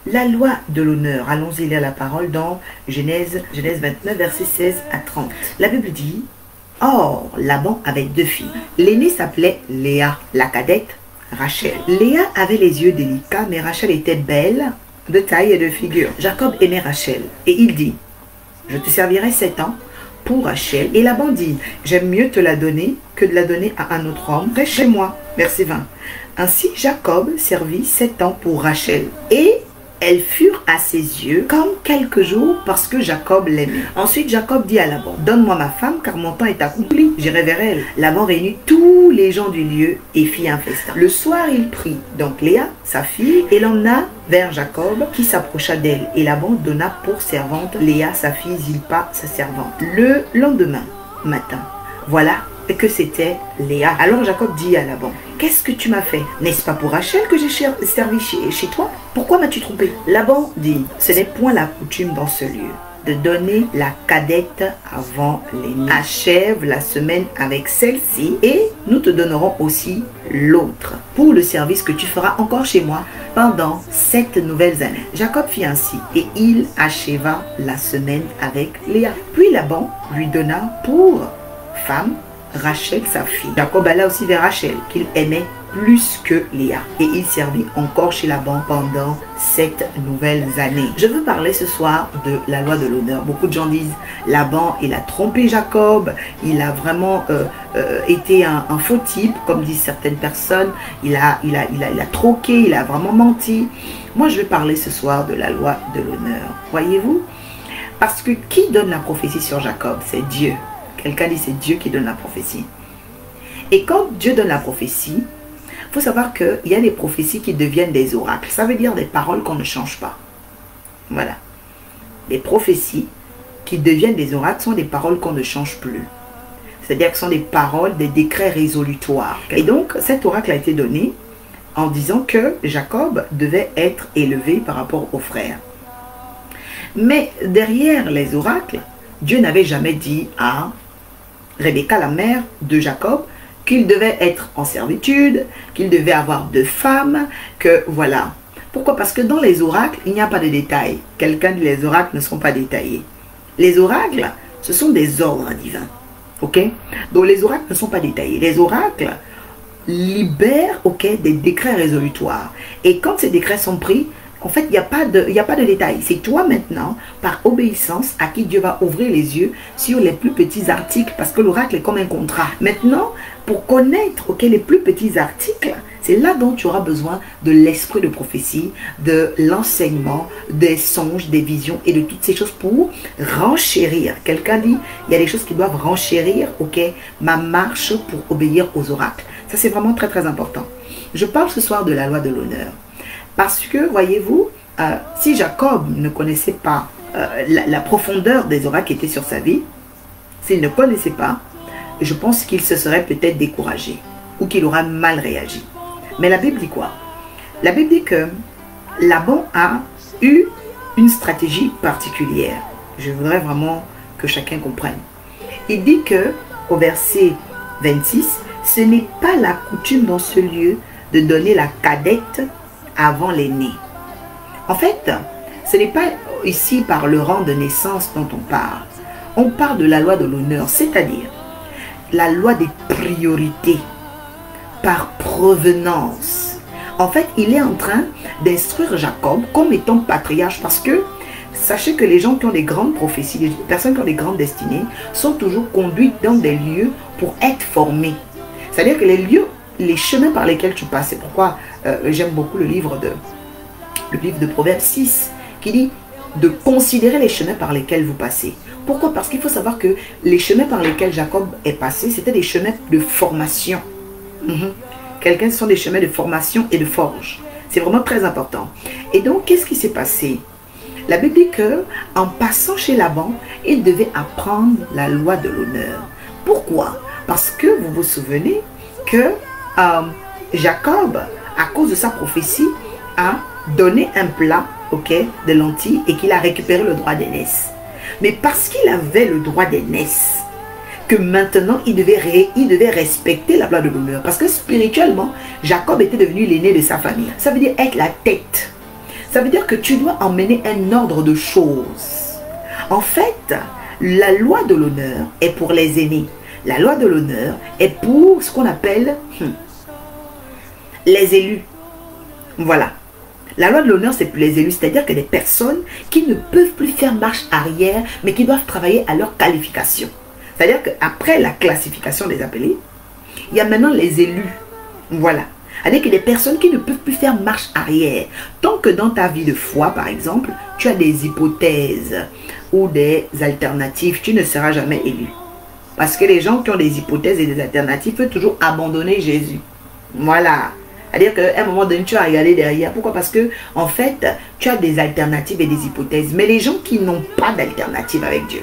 La loi de l'honneur. Allons-y lire la parole dans Genèse 29, versets 16 à 30. La Bible dit: Or, Laban avait deux filles. L'aînée s'appelait Léa, la cadette Rachel. Léa avait les yeux délicats, mais Rachel était belle de taille et de figure. Jacob aimait Rachel et il dit: Je te servirai 7 ans pour Rachel. Et Laban dit: J'aime mieux te la donner que de la donner à un autre homme. Reste chez moi. Verset 20. Ainsi Jacob servit 7 ans pour Rachel. Et elles furent à ses yeux comme quelques jours parce que Jacob l'aimait. Ensuite Jacob dit à Laban: Donne-moi ma femme car mon temps est accompli. J'irai vers elle. Laban réunit tous les gens du lieu et fit un festin. Le soir il prit donc Léa, sa fille, et l'emmena vers Jacob qui s'approcha d'elle. Et Laban donna pour servante Léa, sa fille, Zilpa, sa servante. Le lendemain matin, voilà que c'était Léa. Alors Jacob dit à Laban: Qu'est-ce que tu m'as fait? N'est-ce pas pour Rachel que j'ai servi chez toi? Pourquoi m'as-tu trompé? Laban dit: Ce n'est point la coutume dans ce lieu de donner la cadette avant l'aînée. Achève la semaine avec celle-ci et nous te donnerons aussi l'autre pour le service que tu feras encore chez moi pendant 7 nouvelles années. Jacob fit ainsi et il acheva la semaine avec Léa. Puis Laban lui donna pour femme Rachel, sa fille. Jacob alla aussi vers Rachel, qu'il aimait plus que Léa. Et il servit encore chez Laban pendant 7 nouvelles années. Je veux parler ce soir de la loi de l'honneur. Beaucoup de gens disent: Laban, il a trompé Jacob, il a vraiment été un faux type, comme disent certaines personnes. Il a troqué, il a vraiment menti. Moi, je vais parler ce soir de la loi de l'honneur. Voyez-vous? Parce que qui donne la prophétie sur Jacob? C'est Dieu. Quelqu'un dit: c'est Dieu qui donne la prophétie. Et quand Dieu donne la prophétie, il faut savoir qu'il y a des prophéties qui deviennent des oracles. Ça veut dire des paroles qu'on ne change pas. Voilà. Les prophéties qui deviennent des oracles sont des paroles qu'on ne change plus. C'est-à-dire que ce sont des paroles, des décrets résolutoires. Et donc, cet oracle a été donné en disant que Jacob devait être élevé par rapport aux frères. Mais derrière les oracles, Dieu n'avait jamais dit à Rebecca, la mère de Jacob, qu'il devait être en servitude, qu'il devait avoir 2 femmes, que voilà. Pourquoi? Parce que dans les oracles, il n'y a pas de détails. Quelqu'un dit: les oracles ne sont pas détaillés. Les oracles, ce sont des ordres divins. Ok? Donc les oracles ne sont pas détaillés. Les oracles libèrent, ok, des décrets résolutoires. Et quand ces décrets sont pris, en fait, il n'y a pas de détails. C'est toi maintenant, par obéissance, à qui Dieu va ouvrir les yeux sur les plus petits articles, parce que l'oracle est comme un contrat. Maintenant, pour connaître les plus petits articles, c'est là dont tu auras besoin de l'esprit de prophétie, de l'enseignement, des songes, des visions et de toutes ces choses pour renchérir. Quelqu'un dit: il y a des choses qui doivent renchérir, ma marche pour obéir aux oracles. Ça, c'est vraiment très très important. Je parle ce soir de la loi de l'honneur. Parce que, voyez-vous, si Jacob ne connaissait pas la profondeur des oracles qui étaient sur sa vie, s'il ne connaissait pas, je pense qu'il se serait peut-être découragé ou qu'il aura mal réagi. Mais la Bible dit quoi? La Bible dit que Laban a eu une stratégie particulière. Je voudrais vraiment que chacun comprenne. Il dit que, au verset 26, ce n'est pas la coutume dans ce lieu de donner la cadette avant l'aîné. En fait, ce n'est pas ici par le rang de naissance dont on parle. On parle de la loi de l'honneur, c'est-à-dire la loi des priorités par provenance. En fait, il est en train d'instruire Jacob comme étant patriarche parce que sachez que les gens qui ont des grandes prophéties, les personnes qui ont des grandes destinées sont toujours conduites dans des lieux pour être formées. C'est-à-dire que les lieux, les chemins par lesquels tu passes, c'est pourquoi j'aime beaucoup le livre de Proverbes 6 qui dit de considérer les chemins par lesquels vous passez. Pourquoi? Parce qu'il faut savoir que les chemins par lesquels Jacob est passé, c'était des chemins de formation. Ce sont des chemins de formation et de forge. C'est vraiment très important. Et donc, qu'est-ce qui s'est passé? La Bible dit que en passant chez Laban, il devait apprendre la loi de l'honneur. Pourquoi? Parce que vous vous souvenez que Jacob, à cause de sa prophétie, a donné un plat de lentilles et qu'il a récupéré le droit d'aînesse. Mais parce qu'il avait le droit d'aînesse, que maintenant il devait respecter la loi de l'honneur. Parce que spirituellement, Jacob était devenu l'aîné de sa famille. Ça veut dire être la tête. Ça veut dire que tu dois emmener un ordre de choses. En fait, la loi de l'honneur est pour les aînés. La loi de l'honneur est pour ce qu'on appelle les élus. Voilà. La loi de l'honneur, c'est pour les élus, c'est-à-dire que des personnes qui ne peuvent plus faire marche arrière, mais qui doivent travailler à leur qualification. C'est-à-dire qu'après la classification des appelés, il y a maintenant les élus. Voilà. C'est-à-dire que des personnes qui ne peuvent plus faire marche arrière. Tant que dans ta vie de foi, par exemple, tu as des hypothèses ou des alternatives, tu ne seras jamais élu. Parce que les gens qui ont des hypothèses et des alternatives peuvent toujours abandonner Jésus. Voilà. C'est-à-dire qu'à un moment donné, tu vas regarder derrière. Pourquoi? Parce que, en fait, tu as des alternatives et des hypothèses. Mais les gens qui n'ont pas d'alternative avec Dieu,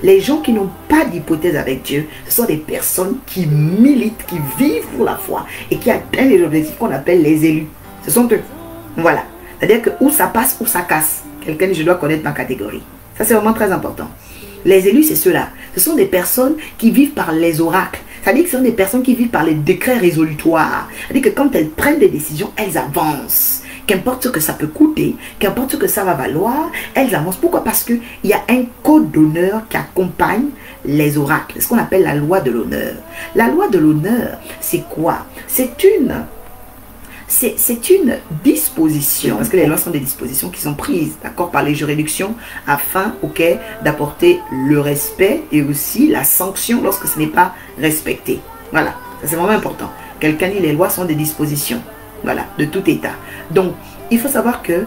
les gens qui n'ont pas d'hypothèse avec Dieu, ce sont des personnes qui militent, qui vivent pour la foi et qui atteignent les objectifs qu'on appelle les élus. Ce sont eux. Voilà. C'est-à-dire que où ça passe, où ça casse. Quelqu'un dit, je dois connaître ma catégorie. Ça, c'est vraiment très important. Les élus, c'est ceux-là. Ce sont des personnes qui vivent par les oracles. C'est-à-dire que ce sont des personnes qui vivent par les décrets résolutoires. C'est-à-dire que quand elles prennent des décisions, elles avancent. Qu'importe ce que ça peut coûter, qu'importe ce que ça va valoir, elles avancent. Pourquoi? Parce qu'il y a un code d'honneur qui accompagne les oracles. C'est ce qu'on appelle la loi de l'honneur. La loi de l'honneur, c'est quoi? C'est une disposition, parce que les lois sont des dispositions qui sont prises, d'accord, par les juridictions, afin, ok, d'apporter le respect et aussi la sanction lorsque ce n'est pas respecté. Voilà, ça c'est vraiment important. Quelqu'un dit les lois sont des dispositions, voilà, de tout État. Donc, il faut savoir que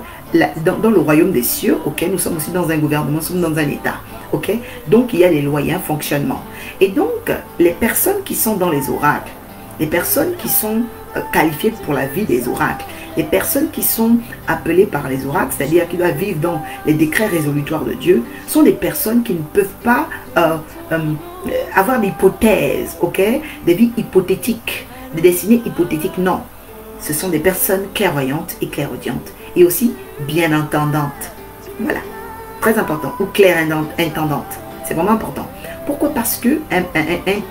dans le royaume des cieux, ok, nous sommes aussi dans un gouvernement, nous sommes dans un État, ok. Donc, il y a des lois, il y a un fonctionnement. Et donc, les personnes qui sont dans les oracles, les personnes qui sont qualifiées pour la vie des oracles, les personnes qui sont appelées par les oracles, c'est-à-dire qui doivent vivre dans les décrets résolutoires de Dieu, sont des personnes qui ne peuvent pas avoir d'hypothèses, ok, des vies hypothétiques, des destinées hypothétiques, non. Ce sont des personnes clairvoyantes et clairaudientes, et aussi bien entendantes. Voilà, très important, ou clair-intendante, c'est vraiment important. Pourquoi? Parce que un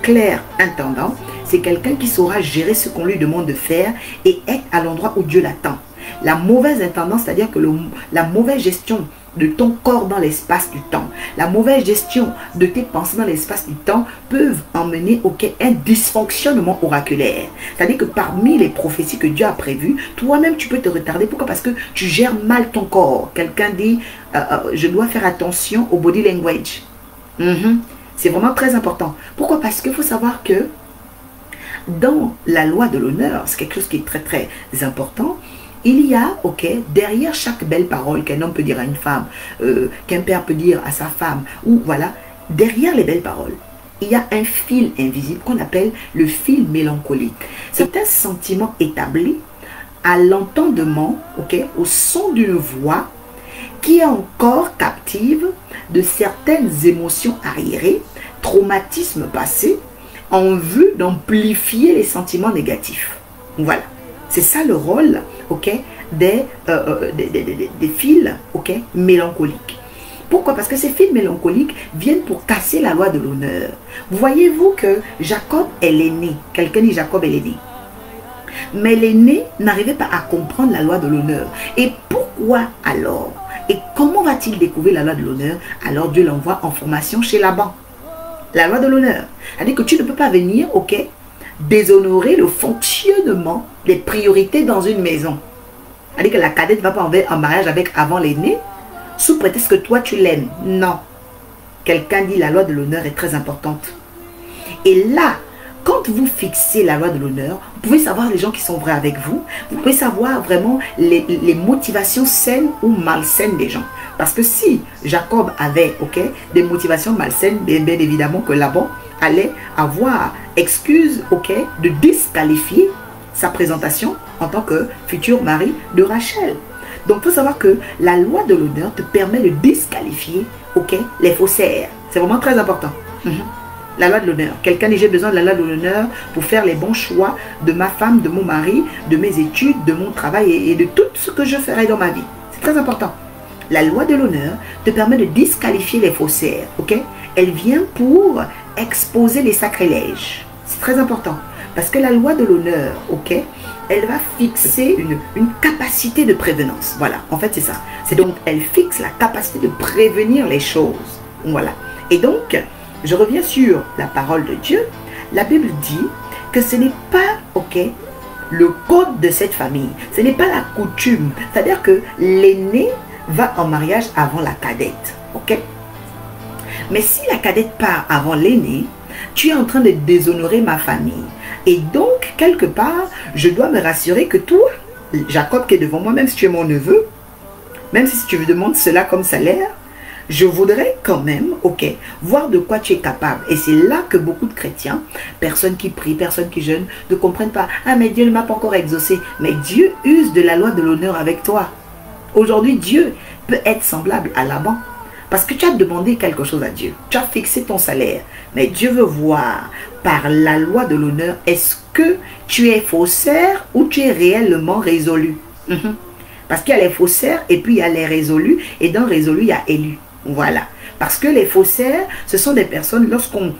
clair intendant, c'est quelqu'un qui saura gérer ce qu'on lui demande de faire et être à l'endroit où Dieu l'attend. La mauvaise intendance, c'est-à-dire que la mauvaise gestion de ton corps dans l'espace du temps, la mauvaise gestion de tes pensées dans l'espace du temps peuvent emmener un dysfonctionnement oraculaire. C'est-à-dire que parmi les prophéties que Dieu a prévues, toi-même tu peux te retarder. Pourquoi? Parce que tu gères mal ton corps. Quelqu'un dit, je dois faire attention au body language. C'est vraiment très important. Pourquoi? Parce qu'il faut savoir que dans la loi de l'honneur, c'est quelque chose qui est très très important. Il y a, ok, derrière chaque belle parole qu'un homme peut dire à une femme, qu'un père peut dire à sa femme, ou voilà, derrière les belles paroles, il y a un fil invisible qu'on appelle le fil mélancolique. C'est un sentiment établi à l'entendement, ok, au son d'une voix qui est encore captive de certaines émotions arriérées, traumatismes passés, en vue d'amplifier les sentiments négatifs. Voilà. C'est ça le rôle, ok, des fils, ok, mélancoliques. Pourquoi? Parce que ces fils mélancoliques viennent pour casser la loi de l'honneur. Voyez-vous que Jacob est l'aîné. Quelqu'un dit Jacob est l'aîné. Mais l'aîné n'arrivait pas à comprendre la loi de l'honneur. Et pourquoi alors? Et comment va-t-il découvrir la loi de l'honneur? Alors Dieu l'envoie en formation chez Laban. La loi de l'honneur. C'est-à-dire que tu ne peux pas venir, ok, déshonorer le fonctionnement des priorités dans une maison. C'est-à-dire que la cadette ne va pas en mariage avec avant l'aîné, sous prétexte que toi tu l'aimes. Non. Quelqu'un dit la loi de l'honneur est très importante. Et là, quand vous fixez la loi de l'honneur, vous pouvez savoir les gens qui sont vrais avec vous. Vous pouvez savoir vraiment les motivations saines ou malsaines des gens. Parce que si Jacob avait, ok, des motivations malsaines, bien évidemment que Laban allait avoir excuse, ok, de disqualifier sa présentation en tant que futur mari de Rachel. Donc, il faut savoir que la loi de l'honneur te permet de disqualifier, ok, les faussaires. C'est vraiment très important. La loi de l'honneur. Quelqu'un dit, j'ai besoin de la loi de l'honneur pour faire les bons choix de ma femme, de mon mari, de mes études, de mon travail et de tout ce que je ferai dans ma vie. C'est très important. La loi de l'honneur te permet de disqualifier les faussaires, ok? Elle vient pour exposer les sacrilèges. C'est très important. Parce que la loi de l'honneur, ok, elle va fixer une capacité de prévenance. Voilà, en fait c'est ça. C'est donc, elle fixe la capacité de prévenir les choses. Voilà. Et donc, je reviens sur la parole de Dieu. La Bible dit que ce n'est pas, ok, le code de cette famille. Ce n'est pas la coutume. C'est-à-dire que l'aîné va en mariage avant la cadette. Ok? Mais si la cadette part avant l'aîné, tu es en train de déshonorer ma famille. Et donc, quelque part, je dois me rassurer que toi, Jacob qui est devant moi, même si tu es mon neveu, même si tu me demandes cela comme salaire, je voudrais quand même, ok, voir de quoi tu es capable. Et c'est là que beaucoup de chrétiens, personnes qui prient, personnes qui jeûnent, ne comprennent pas. Ah, mais Dieu ne m'a pas encore exaucé. Mais Dieu use de la loi de l'honneur avec toi. Aujourd'hui, Dieu peut être semblable à Laban. Parce que tu as demandé quelque chose à Dieu. Tu as fixé ton salaire. Mais Dieu veut voir par la loi de l'honneur, est-ce que tu es faussaire ou tu es réellement résolu? Parce qu'il y a les faussaires et puis il y a les résolus. Et dans résolu, il y a élu. Voilà. Parce que les faussaires, ce sont des personnes, lorsqu'on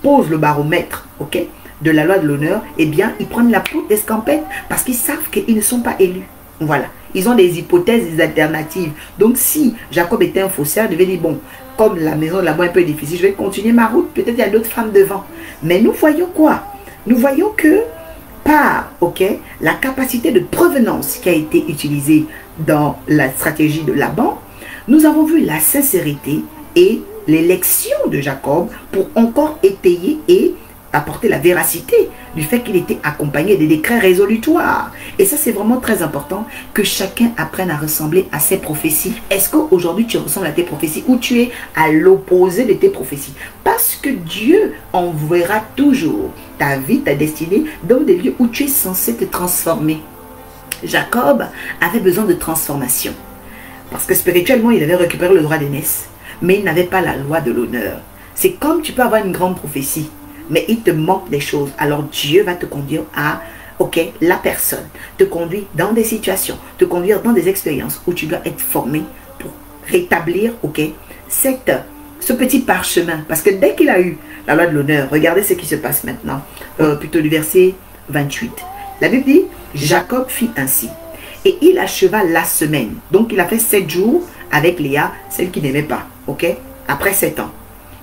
pose le baromètre, ok, de la loi de l'honneur, eh bien, ils prennent la poudre d'escampette parce qu'ils savent qu'ils ne sont pas élus. Voilà. Ils ont des hypothèses, des alternatives. Donc, si Jacob était un faussaire, il devait dire, bon, comme la maison là-bas est un peu difficile, je vais continuer ma route. Peut-être il y a d'autres femmes devant. Mais nous voyons quoi? Nous voyons que par, ok, la capacité de provenance qui a été utilisée dans la stratégie de Laban, nous avons vu la sincérité et l'élection de Jacob pour encore étayer et apporter la véracité du fait qu'il était accompagné des décrets résolutoires. Et ça, c'est vraiment très important que chacun apprenne à ressembler à ses prophéties. Est-ce qu'aujourd'hui, tu ressembles à tes prophéties ou tu es à l'opposé de tes prophéties? Parce que Dieu enverra toujours ta vie, ta destinée dans des lieux où tu es censé te transformer. Jacob avait besoin de transformation. Parce que spirituellement, il avait récupéré le droit d'aînesse. Mais il n'avait pas la loi de l'honneur. C'est comme tu peux avoir une grande prophétie, mais il te manque des choses. Alors Dieu va te conduire à, ok, la personne. Te conduire dans des situations, te conduire dans des expériences où tu dois être formé pour rétablir, ok, ce petit parchemin. Parce que dès qu'il a eu la loi de l'honneur, regardez ce qui se passe maintenant. Plutôt du verset 28. La Bible dit, Jacob fit ainsi. Et il acheva la semaine. Donc, il a fait 7 jours avec Léa, celle qui n'aimait pas. Ok? Après 7 ans.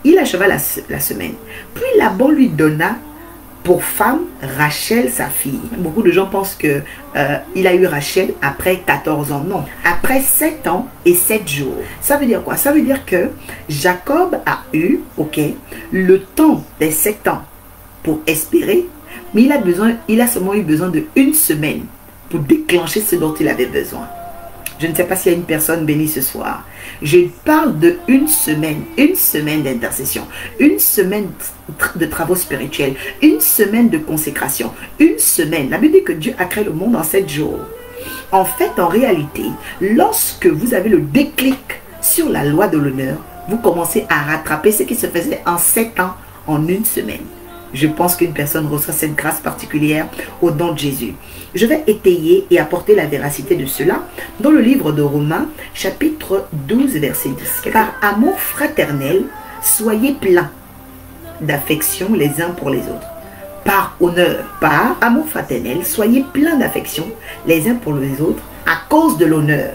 Il acheva la semaine. Puis Laban lui donna pour femme Rachel, sa fille. Beaucoup de gens pensent que il a eu Rachel après 14 ans. Non. Après 7 ans et 7 jours. Ça veut dire quoi? Ça veut dire que Jacob a eu, ok, le temps des 7 ans pour espérer. Mais il a seulement eu besoin de 1 semaine pour déclencher ce dont il avait besoin. Je ne sais pas s'il y a une personne bénie ce soir. Je parle de 1 semaine d'intercession, 1 semaine de travaux spirituels, 1 semaine de consécration, 1 semaine. La Bible dit que Dieu a créé le monde en 7 jours. En fait, en réalité, lorsque vous avez le déclic sur la loi de l'honneur, vous commencez à rattraper ce qui se faisait en 7 ans en 1 semaine. Je pense qu'une personne reçoit cette grâce particulière au nom de Jésus. Je vais étayer et apporter la véracité de cela dans le livre de Romains, chapitre 12, verset 10. Par amour fraternel, soyez pleins d'affection les uns pour les autres. Par honneur, par amour fraternel, soyez pleins d'affection les uns pour les autres à cause de l'honneur.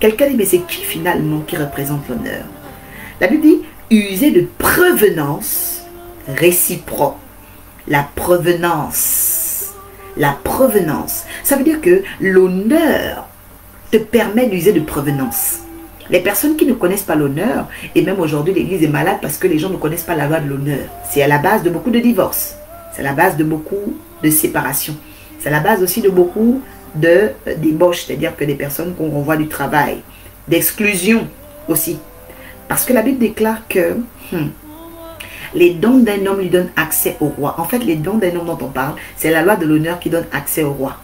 Quelqu'un dit, mais c'est qui finalement qui représente l'honneur? La Bible dit, usez de prévenance réciproque. La provenance. La provenance. Ça veut dire que l'honneur te permet d'user de provenance. Les personnes qui ne connaissent pas l'honneur, et même aujourd'hui l'église est malade parce que les gens ne connaissent pas la loi de l'honneur. C'est à la base de beaucoup de divorces. C'est à la base de beaucoup de séparations. C'est à la base aussi de beaucoup de débauches, c'est-à-dire que des personnes qu'on renvoie du travail, d'exclusion aussi. Parce que la Bible déclare que les dons d'un homme lui donnent accès au roi. En fait, les dons d'un homme dont on parle, c'est la loi de l'honneur qui donne accès au roi.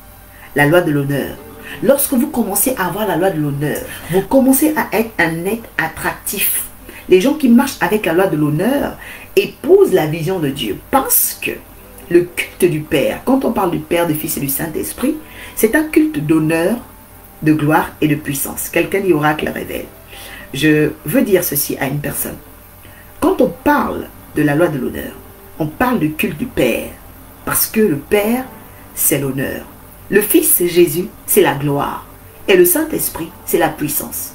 La loi de l'honneur. Lorsque vous commencez à avoir la loi de l'honneur, vous commencez à être un être attractif. Les gens qui marchent avec la loi de l'honneur épousent la vision de Dieu. Parce que le culte du Père, quand on parle du Père, du Fils et du Saint-Esprit, c'est un culte d'honneur, de gloire et de puissance. Quelqu'un dit oracle révèle. Je veux dire ceci à une personne. Quand on parle de la loi de l'honneur, on parle du culte du Père, parce que le Père, c'est l'honneur. Le Fils Jésus, c'est la gloire. Et le Saint-Esprit, c'est la puissance.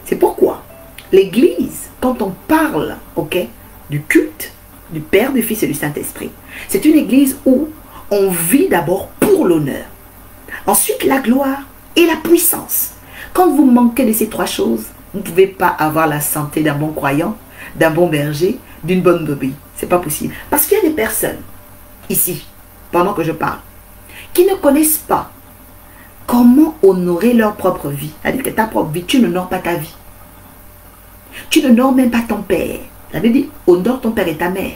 C'est pourquoi l'Église, quand on parle, ok, du culte du Père, du Fils et du Saint-Esprit, c'est une Église où on vit d'abord pour l'honneur. Ensuite, la gloire et la puissance. Quand vous manquez de ces trois choses, vous ne pouvez pas avoir la santé d'un bon croyant, d'un bon berger, d'une bonne brebis. C'est pas possible. Parce qu'il y a des personnes, ici, pendant que je parle, qui ne connaissent pas comment honorer leur propre vie. C'est-à-dire que ta propre vie, tu n'honores pas ta vie. Tu n'honores même pas ton père. Ça veut dire, honore ton père et ta mère,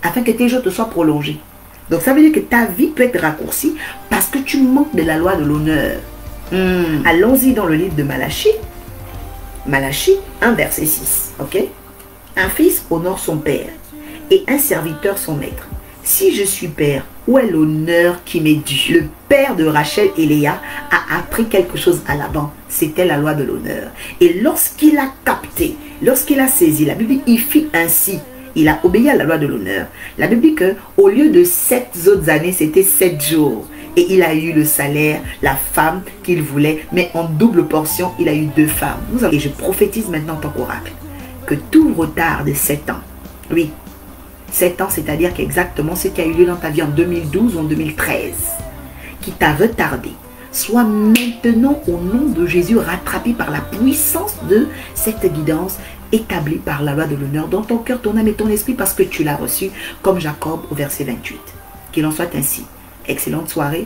afin que tes jours te soient prolongés. Donc ça veut dire que ta vie peut être raccourcie parce que tu manques de la loi de l'honneur. Allons-y dans le livre de Malachie. Malachie 1 verset 6. Ok? Un fils honore son père et un serviteur son maître. Si je suis père, où est l'honneur qui m'est dû? Le père de Rachel et Léa a appris quelque chose à Laban. C'était la loi de l'honneur. Et lorsqu'il a capté, lorsqu'il a saisi, la Bible dit, il fit ainsi. Il a obéi à la loi de l'honneur. La Bible dit qu'au lieu de 7 autres années, c'était 7 jours. Et il a eu le salaire, la femme qu'il voulait, mais en double portion, il a eu 2 femmes. Et je prophétise maintenant en tant qu'oracle que tout retard de 7 ans, oui, 7 ans, c'est-à-dire qu'exactement ce qui a eu lieu dans ta vie en 2012 ou en 2013, qui t'a retardé, soit maintenant au nom de Jésus rattrapé par la puissance de cette guidance établie par la loi de l'honneur dans ton cœur, ton âme et ton esprit, parce que tu l'as reçu comme Jacob au verset 28. Qu'il en soit ainsi. Excellente soirée.